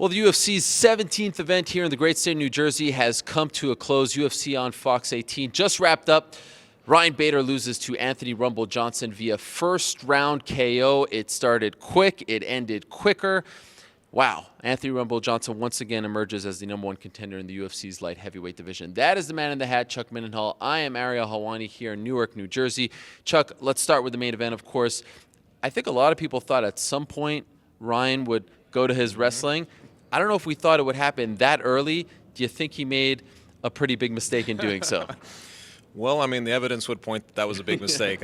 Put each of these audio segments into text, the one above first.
Well, the UFC's 17th event here in the great state of New Jersey has come to a close. UFC on Fox 18 just wrapped up. Ryan Bader loses to Anthony Rumble Johnson via first round KO. It started quick. It ended quicker. Wow. Anthony Rumble Johnson once again emerges as the #1 contender in the UFC's light heavyweight division. That is the man in the hat, Chuck Mindenhall. I am Ariel Helwani here in Newark, New Jersey. Chuck, let's start with the main event, of course. I think a lot of people thought at some point Ryan would go to his wrestling. I don't know if we thought it would happen that early. Do you think he made a pretty big mistake in doing so? Well, I mean, the evidence would point that was a big mistake.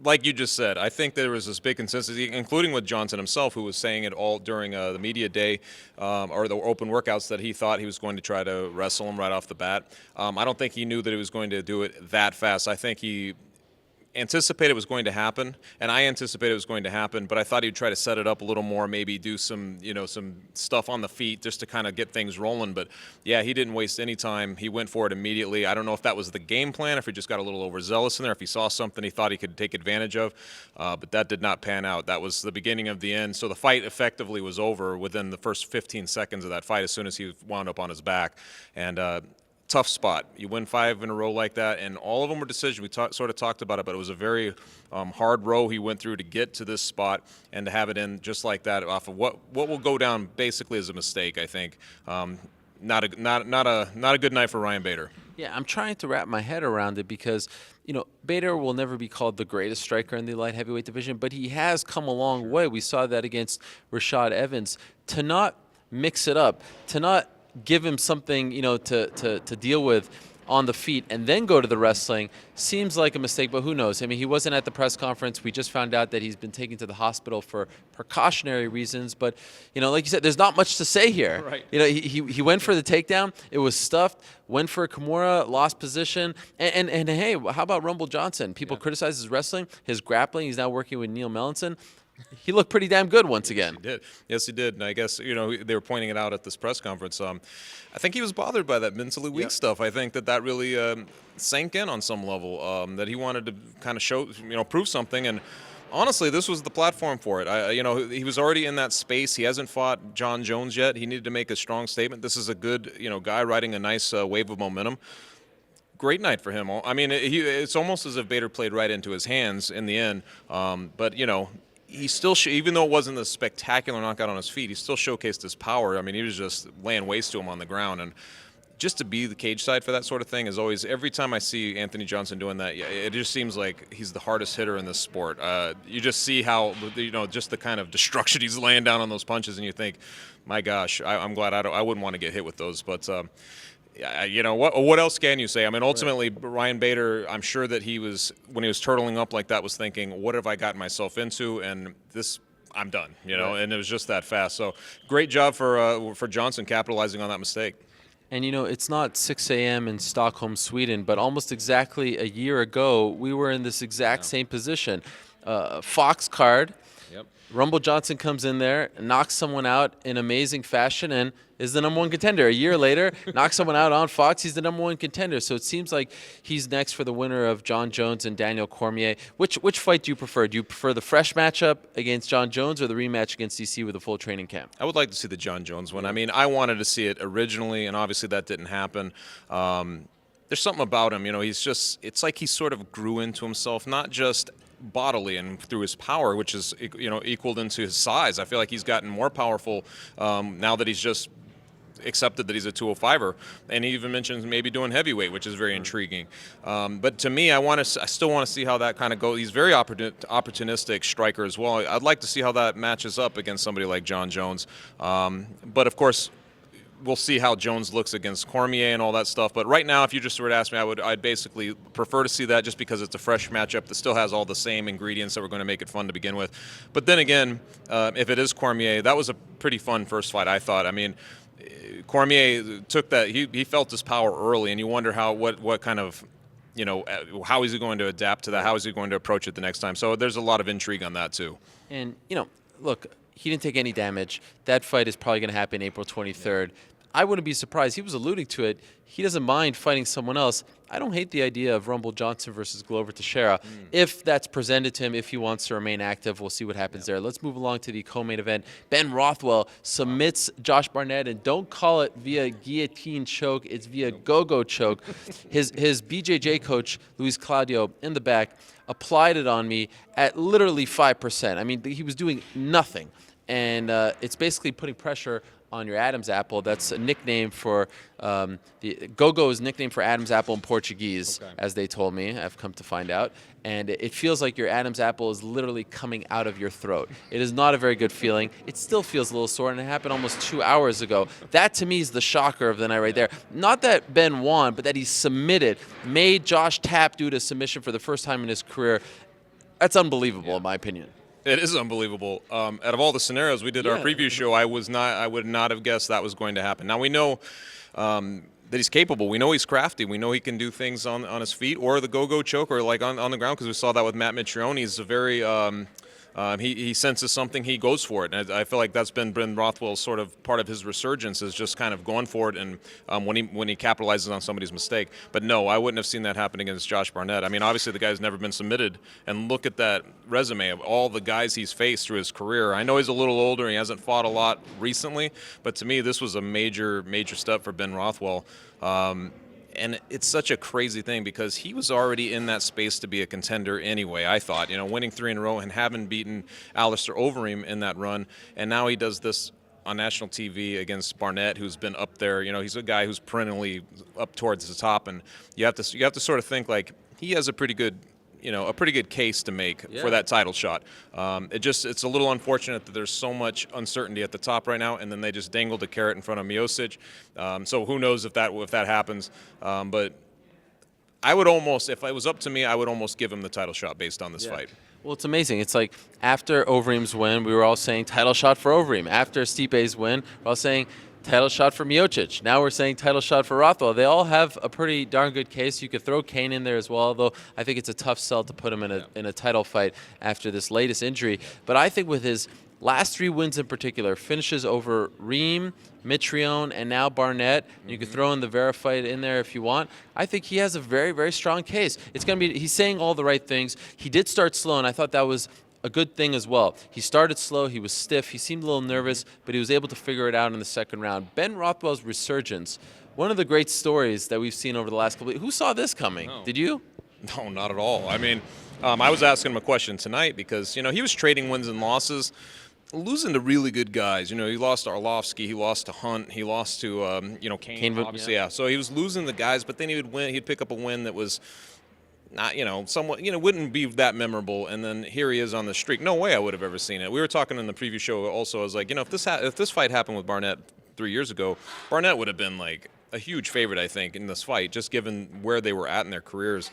Like you just said, I think there was this big consistency, including with Johnson himself, who was saying it all during the media day or the open workouts, that he thought he was going to try to wrestle him right off the bat. I don't think he knew that he was going to do it that fast. I think he anticipated it was going to happen, and I anticipated it was going to happen, but I thought he'd try to set it up a little more, maybe do some, some stuff on the feet just to kind of get things rolling. But yeah, he didn't waste any time. He went for it immediately. I don't know if that was the game plan, if he just got a little overzealous in there, if he saw something he thought he could take advantage of, but that did not pan out. That was the beginning of the end. So the fight effectively was over within the first 15 seconds of that fight as soon as he wound up on his back. And tough spot. You win 5 in a row like that, and all of them were decisions. We sort of talked about it, but it was a very hard row he went through to get to this spot, and to have it in just like that off of what will go down basically as a mistake, I think. Not a good night for Ryan Bader. Yeah, I'm trying to wrap my head around it because, Bader will never be called the greatest striker in the light heavyweight division, but he has come a long way. We saw that against Rashad Evans. To not mix it up, to not give him something, to deal with on the feet and then go to the wrestling seems like a mistake, but who knows? I mean, he wasn't at the press conference. We just found out that he's been taken to the hospital for precautionary reasons, but, like you said, there's not much to say here. Right. He went for the takedown. It was stuffed, went for a Kimura, lost position, and hey, how about Rumble Johnson? People criticize his wrestling, his grappling. He's now working with Neil Melanson. He looked pretty damn good once again. Yes, he did. And I guess, they were pointing it out at this press conference. I think he was bothered by that mentally weak stuff. I think that really sank in on some level, that he wanted to kind of show, prove something. And honestly, this was the platform for it. He was already in that space. He hasn't fought John Jones yet. He needed to make a strong statement. This is a good, guy riding a nice wave of momentum. Great night for him. I mean, it's almost as if Bader played right into his hands in the end. But, he still, even though it wasn't a spectacular knockout on his feet, he still showcased his power. I mean, he was just laying waste to him on the ground. And just to be the cage side for that sort of thing is always, every time I see Anthony Johnson doing that, it just seems like he's the hardest hitter in this sport. You just see how, just the kind of destruction he's laying down on those punches, and you think, my gosh, I'm glad I wouldn't want to get hit with those. But, what else can you say? I mean, ultimately, Ryan Bader, I'm sure that when he was turtling up like that, was thinking, what have I gotten myself into? And I'm done, and it was just that fast. So great job for Johnson capitalizing on that mistake. And, it's not 6 a.m. in Stockholm, Sweden, but almost exactly a year ago, we were in this exact same position. Fox card. Yep. Rumble Johnson comes in there, knocks someone out in amazing fashion, and is the #1 contender. A year later, knocks someone out on Fox, he's the #1 contender. So it seems like he's next for the winner of John Jones and Daniel Cormier. Which fight do you prefer? Do you prefer the fresh matchup against John Jones or the rematch against DC with a full training camp? I would like to see the John Jones one. I mean, I wanted to see it originally, and obviously that didn't happen. There's something about him, it's like he sort of grew into himself, not just bodily and through his power, which is, equaled into his size. I feel like he's gotten more powerful now that he's just accepted that he's a 205er, and he even mentions maybe doing heavyweight, which is very intriguing. But to me, I still want to see how that kind of goes. He's very opportunistic striker as well. I'd like to see how that matches up against somebody like John Jones. But of course, we'll see how Jones looks against Cormier and all that stuff. But right now, if you just were to ask me, I'd basically prefer to see that just because it's a fresh matchup that still has all the same ingredients that were going to make it fun to begin with. But then again, if it is Cormier, that was a pretty fun first fight, I thought. I mean, Cormier took that. He felt his power early, and you wonder what kind of, how is he going to adapt to that? How is he going to approach it the next time? So there's a lot of intrigue on that too. And look, he didn't take any damage. That fight is probably going to happen April 23rd. I wouldn't be surprised. He was alluding to it. He doesn't mind fighting someone else. I don't hate the idea of Rumble Johnson versus Glover Teixeira. If that's presented to him, if he wants to remain active, we'll see what happens there. Let's move along to the co-main event. Ben Rothwell submits Josh Barnett, and don't call it via guillotine choke. It's via go-go choke. His BJJ coach, Luis Claudio, in the back, applied it on me at literally 5%. I mean, he was doing nothing. And it's basically putting pressure on your Adam's apple. That's a nickname for the go-go is nickname for Adam's apple in Portuguese, as they told me. I've come to find out. And it feels like your Adam's apple is literally coming out of your throat. It is not a very good feeling. It still feels a little sore, and it happened almost 2 hours ago. That, to me, is the shocker of the night right there. Not that Ben won, but that he submitted, made Josh tap due to submission for the first time in his career. That's unbelievable, in my opinion. It is unbelievable. Out of all the scenarios we did our preview show, I would not have guessed that was going to happen. Now we know that he's capable. We know he's crafty. We know he can do things on his feet or the go-go choke or like on the ground, because we saw that with Matt Mitrione. He's a very he senses something, he goes for it, and I feel like that's been Ben Rothwell's sort of part of his resurgence, is just kind of going for it, and when he capitalizes on somebody's mistake. But no, I wouldn't have seen that happen against Josh Barnett. I mean, obviously the guy's never been submitted, and look at that resume of all the guys he's faced through his career. I know he's a little older, he hasn't fought a lot recently, but to me this was a major step for Ben Rothwell. And it's such a crazy thing because he was already in that space to be a contender anyway, I thought. Winning 3 in a row and having beaten Alistair Overeem in that run. And now he does this on national TV against Barnett, who's been up there. He's a guy who's perennially up towards the top. And you have to sort of think like he has a pretty good case to make for that title shot. It's a little unfortunate that there's so much uncertainty at the top right now, and then they just dangled a carrot in front of Miocic. So who knows if that happens? But I would almost, if it was up to me, I would almost give him the title shot based on this fight. Well, it's amazing. It's like after Overeem's win, we were all saying title shot for Overeem. After Stipe's win, we're all saying title shot for Miocic. Now we're saying title shot for Rothwell. They all have a pretty darn good case. You could throw Kane in there as well, though I think it's a tough sell to put him in a title fight after this latest injury. But I think with his last 3 wins in particular, finishes over Reem, Mitrione, and now Barnett. You can throw in the Vera fight in there if you want. I think he has a very, very strong case. He's saying all the right things. He did start slow, and I thought that was a good thing as well. He started slow, he was stiff, he seemed a little nervous, but he was able to figure it out in the second round. Ben Rothwell's resurgence, one of the great stories that we've seen over the last couple of weeks. Who saw this coming? No. Did you? No, not at all. I mean, I was asking him a question tonight because, he was trading wins and losses, losing to really good guys. He lost to Arlovsky, he lost to Hunt, he lost to, Kane, obviously, yeah. So he was losing the guys, but then he'd pick up a win that was not, somewhat, wouldn't be that memorable, and then here he is on the streak. No way I would have ever seen it. We were talking in the preview show also. I was like, if this fight happened with Barnett 3 years ago, Barnett would have been like a huge favorite, I think, in this fight, just given where they were at in their careers.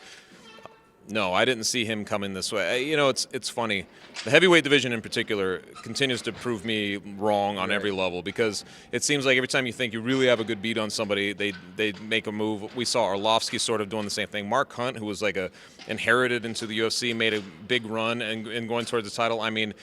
No, I didn't see him coming this way. It's funny. The heavyweight division in particular continues to prove me wrong on every level, because it seems like every time you think you really have a good beat on somebody, they make a move. We saw Arlovsky sort of doing the same thing. Mark Hunt, who was inherited into the UFC, made a big run and going towards the title. I mean,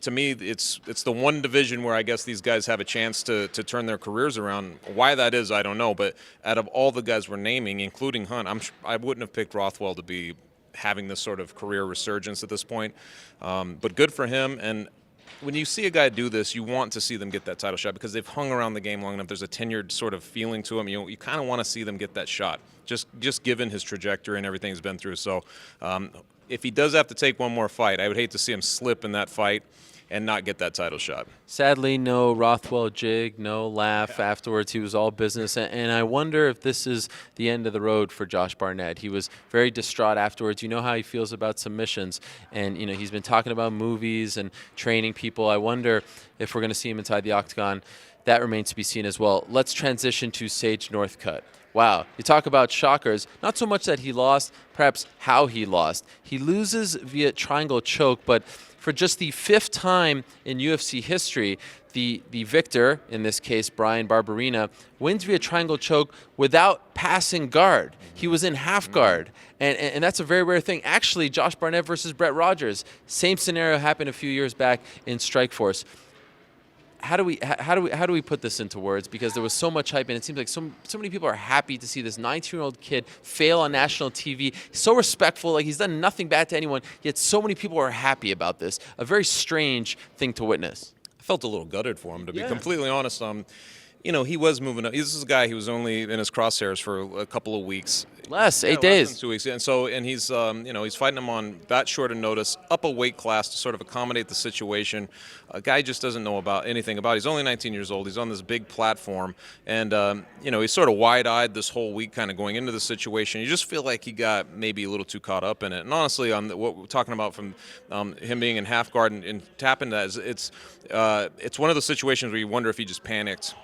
to me, it's the one division where I guess these guys have a chance to turn their careers around. Why that is, I don't know. But out of all the guys we're naming, including Hunt, I wouldn't have picked Rothwell to be having this sort of career resurgence at this point. But good for him. And when you see a guy do this, you want to see them get that title shot because they've hung around the game long enough. There's a tenured sort of feeling to him. You kind of want to see them get that shot, just given his trajectory and everything he's been through. So if he does have to take one more fight, I would hate to see him slip in that fight and not get that title shot. Sadly, no Rothwell jig, no laugh afterwards. He was all business. And I wonder if this is the end of the road for Josh Barnett. He was very distraught afterwards. You know how he feels about submissions. And, he's been talking about movies and training people. I wonder if we're going to see him inside the octagon. That remains to be seen as well. Let's transition to Sage Northcutt. Wow. You talk about shockers. Not so much that he lost, perhaps how he lost. He loses via triangle choke, but for just the 5th time in UFC history, the victor, in this case Brian Barberena, wins via triangle choke without passing guard. He was in half guard, and that's a very rare thing. Actually, Josh Barnett versus Brett Rogers, same scenario happened a few years back in Strikeforce. how do we put this into words? Because there was so much hype, and it seems like so many people are happy to see this 19-year-old kid fail on national TV. So respectful, like he's done nothing bad to anyone. Yet so many people are happy about this. A very strange thing to witness. I felt a little gutted for him, to be completely honest. He was moving up. This is a guy who was only in his crosshairs for a couple of weeks. Less, 8 days. Less than 2 weeks. And he's he's fighting him on that short of notice, up a weight class to sort of accommodate the situation. A guy just doesn't know about anything about it. He's only 19 years old. He's on this big platform. And, he's sort of wide-eyed this whole week kind of going into the situation. You just feel like he got maybe a little too caught up in it. And honestly, on what we're talking about from him being in half guard and tapping that, it's one of those situations where you wonder if he just panicked.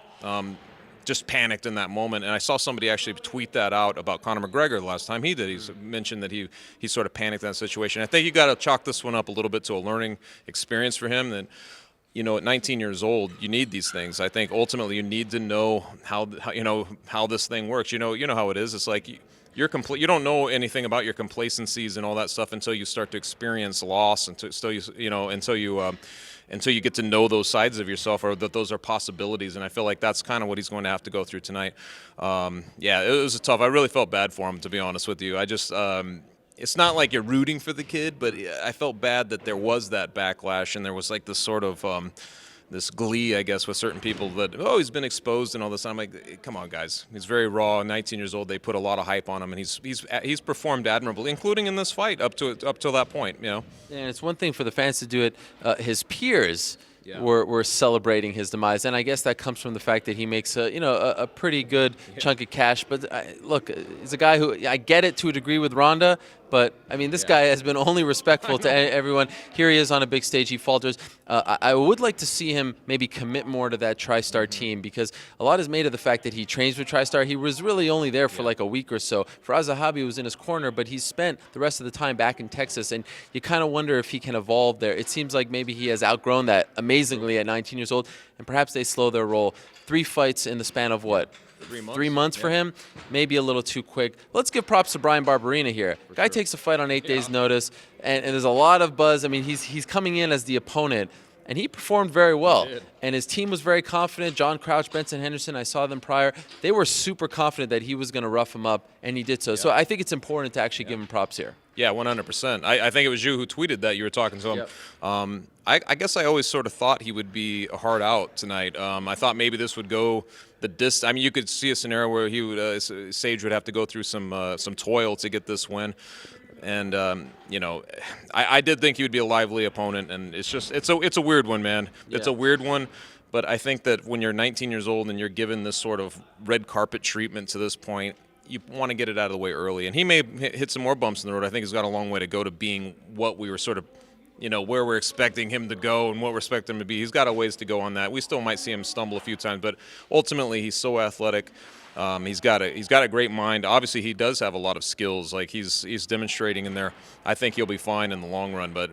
Just panicked in that moment, and I saw somebody actually tweet that out about Conor McGregor the last time he did. He mentioned that he sort of panicked in that situation. I think you got to chalk this one up a little bit to a learning experience for him. That at 19 years old, you need these things. I think ultimately you need to know how this thing works. You know how it is. It's like you don't know anything about your complacencies and all that stuff until you start to experience loss, until you get to know those sides of yourself, or that those are possibilities. And I feel like that's kind of what he's going to have to go through tonight. It was tough. I really felt bad for him, to be honest with you. I just it's not like you're rooting for the kid, but I felt bad that there was that backlash, and there was like this sort of this glee, I guess, with certain people that, he's been exposed and all this. I'm like, come on, guys. He's very raw, 19 years old. They put a lot of hype on him, and he's performed admirably, including in this fight up to that point. Yeah, and it's one thing for the fans to do it. His peers were celebrating his demise, and I guess that comes from the fact that he makes a pretty good chunk of cash. But look, he's a guy who, I get it to a degree with Ronda, but I mean, this guy has been only respectful to everyone. Here he is on a big stage. He falters. I would like to see him maybe commit more to that TriStar team, because a lot is made of the fact that he trains with TriStar. He was really only there for like a week or so. Faraz Zahabi was in his corner, but he's spent the rest of the time back in Texas, and you kind of wonder if he can evolve there. It seems like maybe he has outgrown that amazingly at 19 years old, and perhaps they slow their roll. 3 fights in the span of what? 3 months for him, maybe a little too quick. Let's give props to Brian Barberina here. Guy takes a fight on 8 days' notice, and there's a lot of buzz. I mean, he's coming in as the opponent, and he performed very well. And his team was very confident. John Crouch, Benson Henderson, I saw them prior. They were super confident that he was going to rough him up, and he did so. So I think it's important to actually give him props here. Yeah, 100%. I think it was you who tweeted that. You were talking to him. I guess I always sort of thought he would be a hard out tonight. I thought maybe this would go the distance. I mean, you could see a scenario where he would, Sage would have to go through some toil to get this win. And I did think he would be a lively opponent, and it's a weird one, man. It's a weird one. But I think that when you're 19 years old and you're given this sort of red carpet treatment to this point, you want to get it out of the way early. And he may hit some more bumps in the road. I think he's got a long way to go to being what we were sort of, where we're expecting him to go and what we're expecting him to be. He's got a ways to go on that. We still might see him stumble a few times, but ultimately he's so athletic. He's got a great mind. Obviously, he does have a lot of skills. Like he's demonstrating in there. I think he'll be fine in the long run. But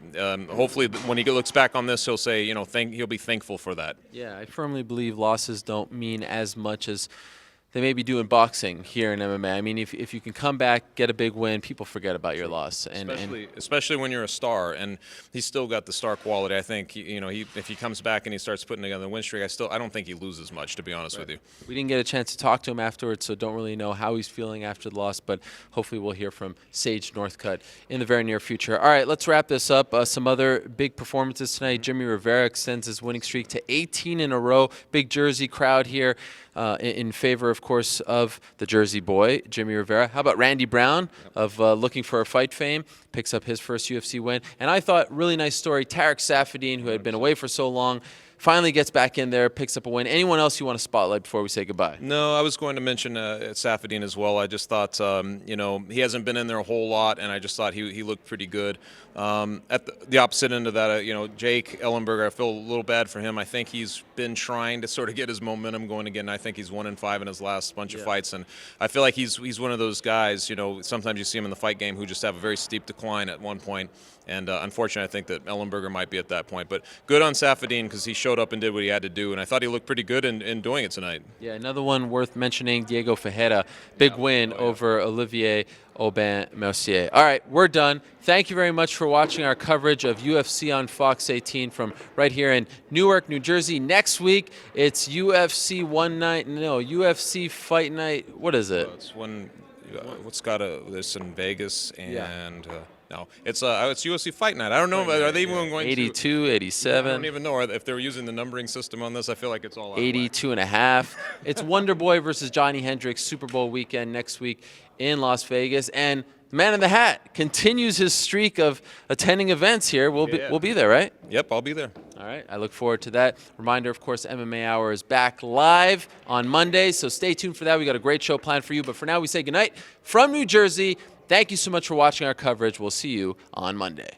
hopefully, when he looks back on this, he'll say, he'll be thankful for that. Yeah, I firmly believe losses don't mean as much as they may be doing boxing here in MMA. I mean, if you can come back, get a big win, people forget about your loss. Especially when you're a star, and he's still got the star quality. I think if he comes back and he starts putting together a win streak, I don't think he loses much, to be honest with you. We didn't get a chance to talk to him afterwards, so don't really know how he's feeling after the loss, but hopefully we'll hear from Sage Northcutt in the very near future. All right, let's wrap this up. Some other big performances tonight. Jimmy Rivera extends his winning streak to 18 in a row. Big Jersey crowd here. In favor, of course, of the Jersey boy, Jimmy Rivera. How about Randy Brown of Looking for a Fight fame? Picks up his first UFC win. And I thought, really nice story, Tarek Saffiedine, who had been away for so long, finally gets back in there, picks up a win. Anyone else you want to spotlight before we say goodbye? No, I was going to mention Saffiedine as well. I just thought, he hasn't been in there a whole lot, and I just thought he looked pretty good. At the opposite end of that, Jake Ellenberger, I feel a little bad for him. I think he's been trying to sort of get his momentum going again. I think he's 1-5 in his last bunch of fights, and I feel like he's one of those guys, sometimes you see him in the fight game who just have a very steep decline at one point, and unfortunately I think that Ellenberger might be at that point. But good on Saffiedine, because he showed showed up and did what he had to do, and I thought he looked pretty good in doing it tonight. Yeah, another one worth mentioning, Diego Ferreira. Big win over Olivier Aubin-Mercier. All right, we're done. Thank you very much for watching our coverage of UFC on Fox 18 from right here in Newark, New Jersey. Next week, it's UFC Fight Night. What is it? It's when there's in Vegas and. No, it's UFC Fight Night. I don't know. Are they even going 82, 87? I don't even know if they're using the numbering system on this. I feel like it's all out 82 and a half. It's Wonder Boy versus Johnny Hendricks Super Bowl weekend next week in Las Vegas. And the Man in the Hat continues his streak of attending events here. We'll be there, right? Yep, I'll be there. All right, I look forward to that. Reminder, of course, MMA Hour is back live on Monday, so stay tuned for that. We got a great show planned for you. But for now, we say goodnight from New Jersey. Thank you so much for watching our coverage. We'll see you on Monday.